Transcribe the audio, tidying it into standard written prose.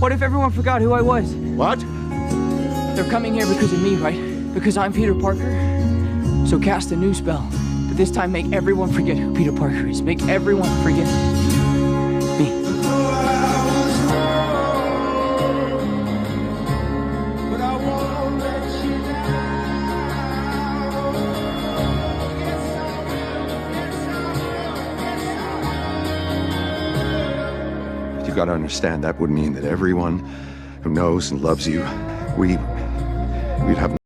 What if everyone forgot who I was? What? They're coming here because of me, right? Because I'm Peter Parker? So cast a new spell. But this time make everyone forget who Peter Parker is. Make everyone forget me. You gotta understand, that would mean that everyone who knows and loves you, we'd have